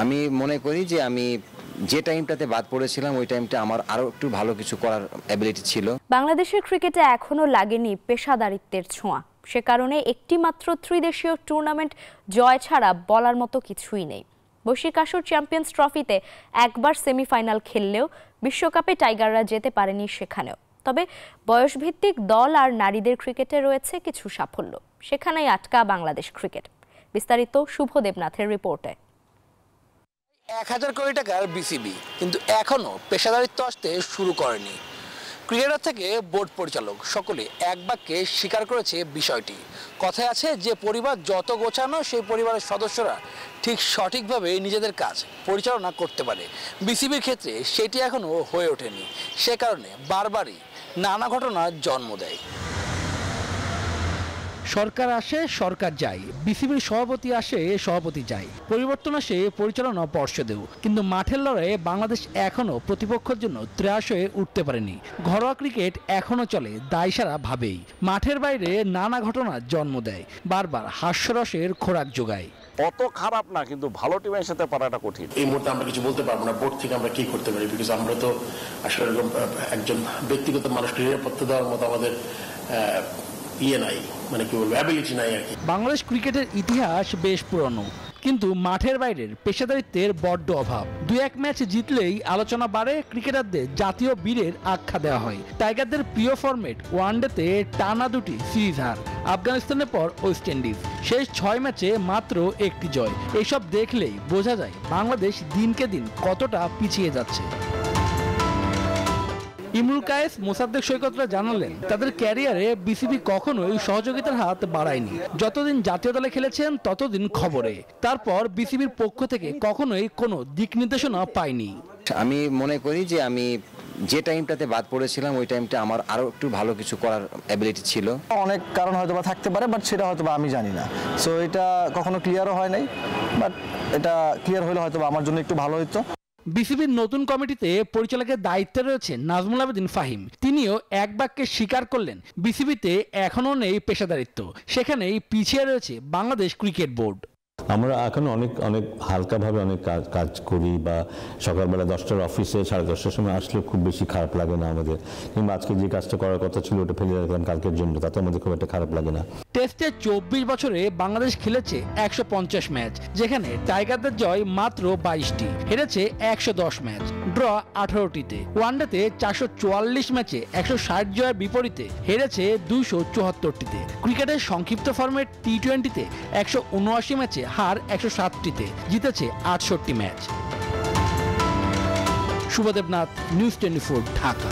আমি মনে করি যে আমি যে টাইমটাতে বাদ পড়েছিলাম ওই টাইমটা আমার আরো একটু ভালো কিছু করার অ্যাবিলিটি ছিল। বাংলাদেশের ক্রিকেটে এখনো লাগেনি পেশাদারিত্বের ছোঁয়া, সে কারণে একটি মাত্র ত্রিদেশীয় টুর্নামেন্ট জয় ছাড়া বলার মতো কিছুই নেই। বৈশ্বিক আসর চ্যাম্পিয়ন্স ট্রফিতে একবার সেমিফাইনাল খেললেও বিশ্বকাপে টাইগাররা যেতে পারেনি সেখানেও। তবে বয়সভিত্তিক দল আর নারীদের ক্রিকেটে রয়েছে কিছু সাফল্য, সেখানেই আটকা বাংলাদেশ ক্রিকেট। বিস্তারিত শুভ দেবনাথের রিপোর্টে। 1000 কোটি টাকার বিসিবি কিন্তু এখনো পেশাদারিত্ব আসতে শুরু করেনি। ক্রিকেটার থেকে বোর্ড পরিচালক সকলে এক বাক্যে স্বীকার করেছে বিষয়টি। কথায় আছে যে পরিবার যত গোছানো সেই পরিবারের সদস্যরা ঠিক সঠিকভাবে নিজেদের কাজ পরিচালনা করতে পারে। বিসিবির ক্ষেত্রে সেটি এখনো হয়ে ওঠেনি, সে কারণে বারবারই নানা ঘটনার জন্ম দেয়। সরকার আসে সরকার যায়, বিসিবির সভাপতি আসে সভাপতি যায়, পরিবর্তন আসে পরিচালনা পর্ষদেও, কিন্তু মাঠের লড়াইয়ে বাংলাদেশ এখনো প্রতিপক্ষের জন্য ত্রাস হয়ে উঠতে পারেনি। ঘরোয়া ক্রিকেট এখনো চলে দায়সারা ভাবেই, মাঠের বাইরে নানা ঘটনার জন্ম দেয়, বারবার হাস্যরসের খোরাক যোগায়। অত খারাপ না, কিন্তু ভালো টিমের সাথে পারাটা কঠিন। এই মুহূর্তে আমরা কিছু বলতে পারবো না বোর্ড থেকে আমরা কি করতে পারি, বিকজ আমরা তো আসলে একজন ব্যক্তিগত মানুষকে নিরাপত্তা দেওয়ার মতো আমাদের নাই, মানে কি বলবো, অ্যাবিলিটি নাই আর কি। বাংলাদেশ ক্রিকেটের ইতিহাস বেশ পুরনো, কিন্তু মাঠের বাইরের পেশাদারিত্বের বড্ড অভাব। 2-1 ম্যাচ জিতলেই আলোচনা বাড়ে, ক্রিকেটারদের জাতীয় বীরের আখ্যা দেওয়া হয়। টাইগারদের প্রিয় ফরম্যাট ওয়ানডেতে টানা 2টি সিরিজ হার, আফগানিস্তানের পর ওয়েস্ট ইন্ডিজ, শেষ 6 ম্যাচে মাত্র 1টি জয়। এইসব দেখলেই বোঝা যায় বাংলাদেশ দিনকে দিন কতটা পিছিয়ে যাচ্ছে। ইমরুল কায়েস মোসাদ্দেক সৈকতরা জানালেন তাদের ক্যারিয়ারে বিসিবি কখনোই সহযোগিতার হাত বাড়ায়নি। যতদিন জাতীয় দলে খেলেছেন ততদিন খবরে, তারপর বিসিবির পক্ষ থেকে কখনোই কোনো দিক নির্দেশনা পায়নি। আমি মনে করি যে আমি যে টাইমটাতে বাদ পড়েছিলাম ওই টাইমটা আমার আরো একটু ভালো কিছু করার অ্যাবিলিটি ছিল। অনেক কারণ হয়তো বা থাকতে পারে, বাট সেটা হয়তো বা আমি জানি না। সো এটা কখনো ক্লিয়ারও হয় নাই, বাট এটা ক্লিয়ার হলে হয়তো বা আমার জন্য একটু ভালো হতো। বিসিবির নতুন কমিটিতে পরিচালকের দায়িত্বে রয়েছে নাজমুল আবেদিন ফাহিম। তিনিও এক বাক্যে স্বীকার করলেন বিসিবিতে এখনো নেই পেশাদারিত্ব, সেখানেই পিছিয়ে রয়েছে বাংলাদেশ ক্রিকেট বোর্ড। আমরা এখন অনেক হালকাভাবে অনেক কাজ করি, বা সকালবেলা 10টার অফিসে 10:30টার সময় আসলে খুব বেশি খারাপ লাগে না আমাদের, কিংবা আজকে যে কাজটা করার কথা ছিল ওটা ফেলে রাখলাম কালকের জন্য, তাতে আমাদের খুব একটা খারাপ লাগে না। টেস্টে 24 বছরে বাংলাদেশ খেলেছে 150 ম্যাচ, যেখানে টাইগারদের জয় মাত্র 22টি, হেরেছে 110 ম্যাচ, ড্র 18টিতে। ওয়ানডেতে 444 ম্যাচে 160 জয়ের বিপরীতে হেরেছে 274টিতে। ক্রিকেটের সংক্ষিপ্ত ফরম্যাট টি20তে 179 ম্যাচে হার 107টিতে, জিতেছে 68 ম্যাচ। শুভ দেবনাথ, নিউজ 24, ঢাকা।